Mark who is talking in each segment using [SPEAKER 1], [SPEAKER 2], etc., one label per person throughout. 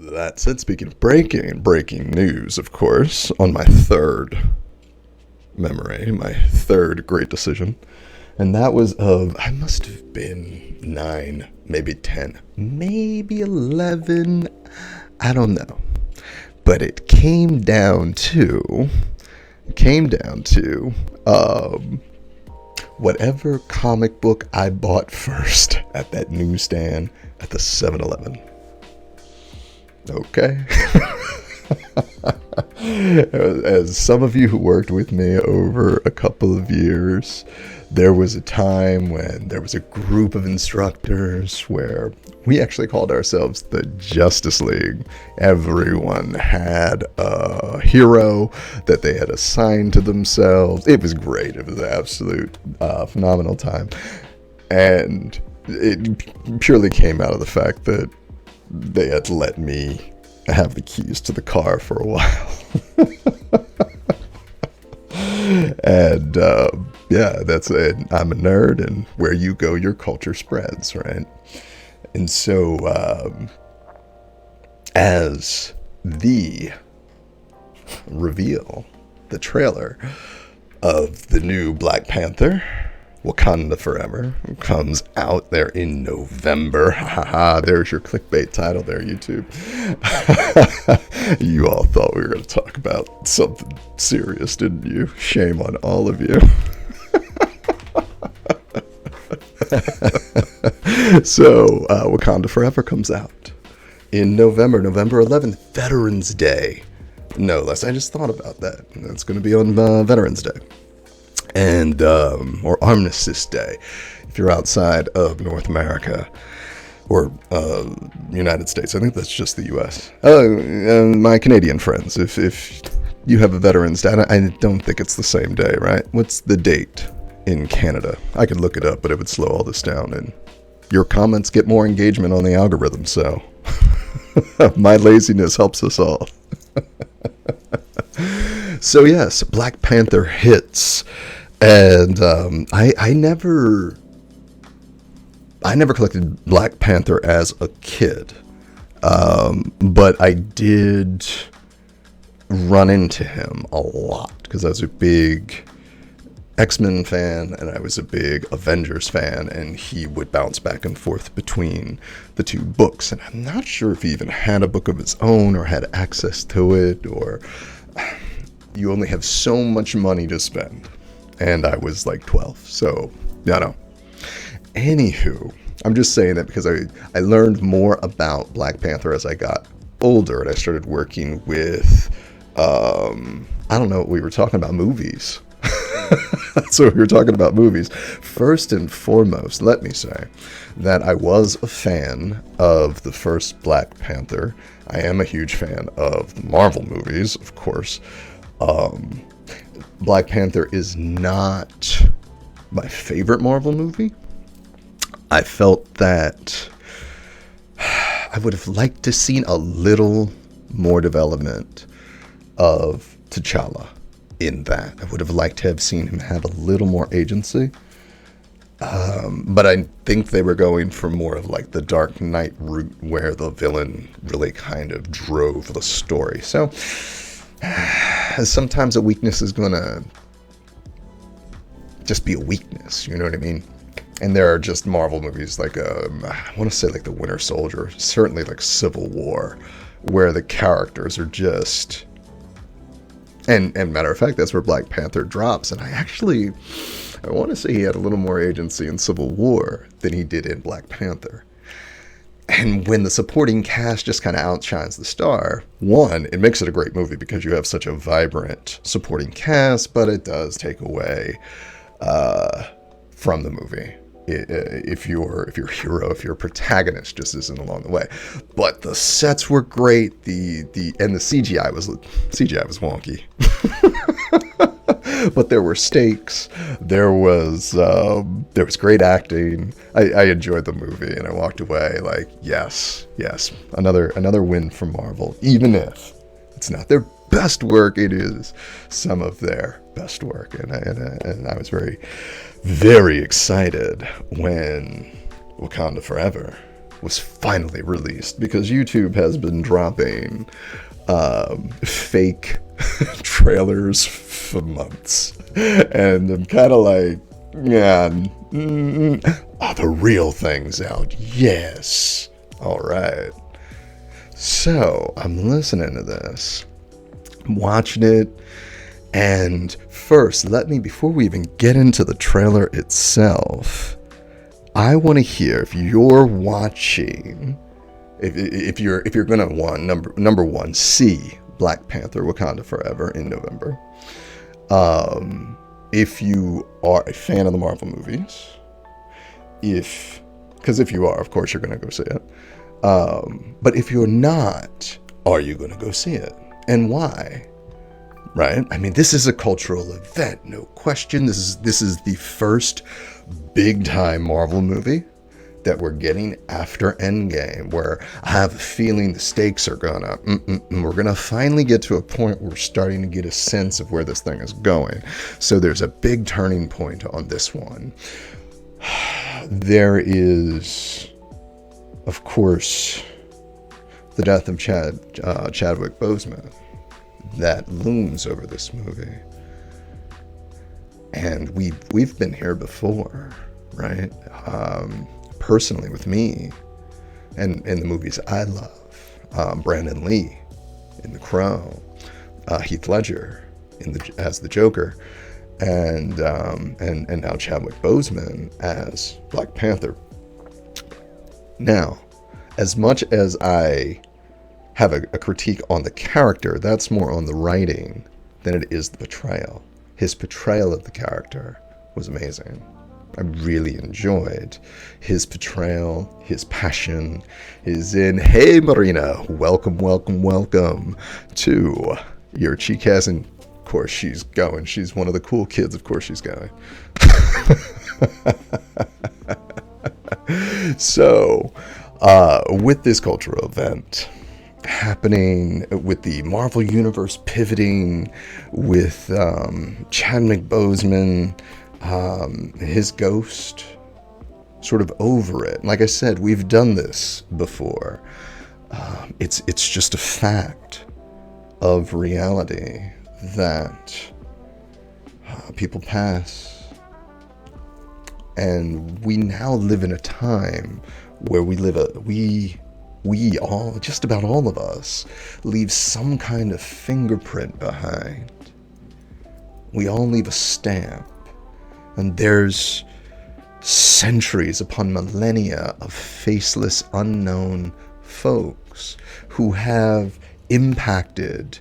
[SPEAKER 1] That's it. Speaking of breaking news, of course, on my third memory, my third great decision. And that was I must have been 9, maybe 10, maybe 11. I don't know. But it came down to whatever comic book I bought first at that newsstand at the 7-Eleven. Okay. As some of you who worked with me over a couple of years, there was a time when there was a group of instructors where we actually called ourselves the Justice League. Everyone had a hero that they had assigned to themselves. It was great. It was an absolute phenomenal time. And it purely came out of the fact that they had let me have the keys to the car for a while. And yeah, that's it. I'm a nerd, and where you go, your culture spreads, right? And so, as the reveal, the trailer of the new Black Panther, Wakanda Forever, comes out there in November. Haha, there's your clickbait title there, YouTube. You all thought we were going to talk about something serious, didn't you? Shame on all of you. So, Wakanda Forever comes out in November 11th, Veterans Day. No less. I just thought about that. It's going to be on Veterans Day. And or Armistice Day, if you're outside of North America or United States. I think that's just the U.S. My Canadian friends, if you have a Veterans Day, I don't think it's the same day, right? What's the date in Canada? I could look it up, but it would slow all this down, and your comments get more engagement on the algorithm, so my laziness helps us all. So yes, Black Panther hits. And I never collected Black Panther as a kid, but I did run into him a lot because I was a big X-Men fan and I was a big Avengers fan, and he would bounce back and forth between the two books. And I'm not sure if he even had a book of his own or had access to it, or you only have so much money to spend. And I was like 12, so, no. Anywho, I'm just saying that because I learned more about Black Panther as I got older, and I started working with, I don't know, we were talking about movies. So we were talking about movies. First and foremost, let me say that I was a fan of the first Black Panther. I am a huge fan of the Marvel movies, of course. Black Panther is not my favorite Marvel movie. I felt that I would have liked to seen a little more development of T'Challa in that. I would have liked to have seen him have a little more agency. But I think they were going for more of like the Dark Knight route, where the villain really kind of drove the story. So sometimes a weakness is going to just be a weakness, you know what I mean? And there are just Marvel movies like, I want to say like The Winter Soldier, certainly like Civil War, where the characters are just... And matter of fact, that's where Black Panther drops. And I want to say he had a little more agency in Civil War than he did in Black Panther. And when the supporting cast just kind of outshines the star, one, it makes it a great movie because you have such a vibrant supporting cast, but it does take away from the movie if your hero, if your protagonist just isn't along the way. But the sets were great. And the CGI was wonky. But there were stakes. There was great acting. I enjoyed the movie, and I walked away like, yes, another win from Marvel. Even if it's not their best work, it is some of their best work. And I was very, very excited when Wakanda Forever was finally released, because YouTube has been dropping fake trailers for months, and I'm kind of like, yeah, are the real things out? Yes. All right. So I'm listening to this, watching it, and first, before we even get into the trailer itself, I want to hear, if you're watching, if you're gonna number one, see Black Panther: Wakanda Forever in November. If you are a fan of the Marvel movies, because if you are, of course you're gonna go see it. But if you're not, are you gonna go see it, and why? Right? I mean, this is a cultural event, no question. This is the first big time Marvel movie that we're getting after Endgame, where I have a feeling the stakes are we're gonna finally get to a point where we're starting to get a sense of where this thing is going. So there's a big turning point on this one. There is, of course, the death of Chadwick Boseman that looms over this movie, and we've been here before, right? Personally, with me, and in the movies I love, Brandon Lee in The Crow, Heath Ledger as the Joker, and now Chadwick Boseman as Black Panther. Now, as much as I have a critique on the character, that's more on the writing than it is the portrayal. His portrayal of the character was amazing. I really enjoyed his portrayal, his passion, hey Marina, welcome to your Chicast, and of course she's going. She's one of the cool kids, of course she's going. So, with this cultural event happening, with the Marvel Universe pivoting, with Chadwick Boseman, his ghost sort of over it. Like I said, we've done this before. It's just a fact of reality that people pass, and we now live in a time where we all, just about all of us, leave some kind of fingerprint behind. We all leave a stamp, and there's centuries upon millennia of faceless, unknown folks who have impacted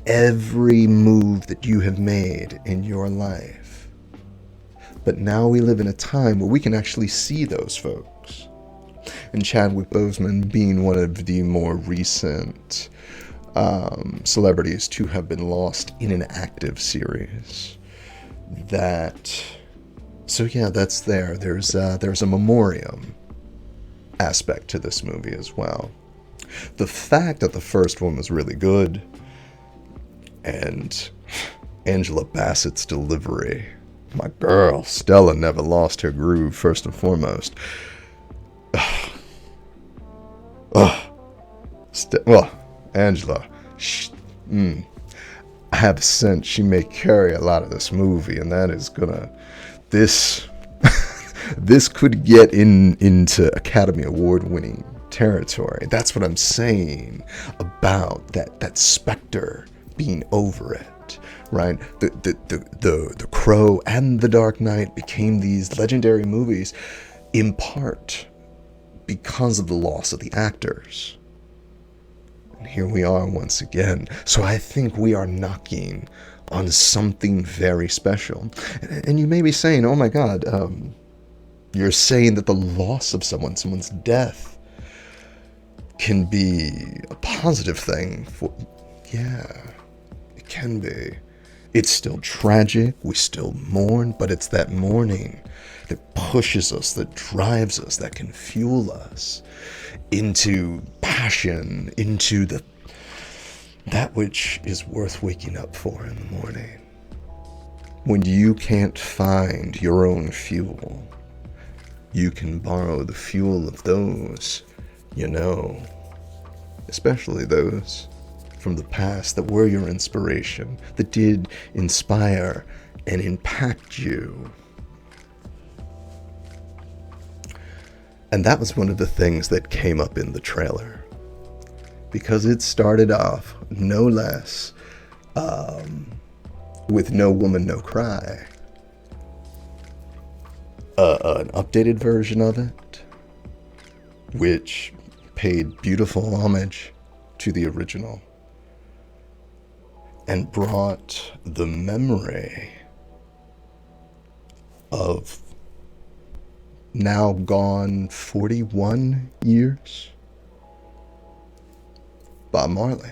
[SPEAKER 1] every move that you have made in your life. But now we live in a time where we can actually see those folks. And Chadwick Boseman being one of the more recent celebrities to have been lost in an active series. So yeah, that's there. There's a memoriam aspect to this movie as well. The fact that the first one was really good, and Angela Bassett's delivery, my girl, Stella never lost her groove, first and foremost. Angela, I have a sense she may carry a lot of this movie, and that is this could get into Academy Award winning territory. That's what I'm saying about that specter being over it, right? The Crow and The Dark Knight became these legendary movies in part because of the loss of the actors. And here we are once again. So I think we are knocking on something very special. And you may be saying, oh my God, you're saying that the loss of someone's death can be a positive thing. Yeah, it can be. It's still tragic, we still mourn, but it's that mourning that pushes us, that drives us, that can fuel us into passion, into that which is worth waking up for in the morning. When you can't find your own fuel, You can borrow the fuel of those you know, especially those from the past that were your inspiration, that did inspire and impact you. And that was one of the things that came up in the trailer, because it started off no less with No Woman, No Cry, an updated version of it, which paid beautiful homage to the original and brought the memory of now gone 41 years Bob Marley.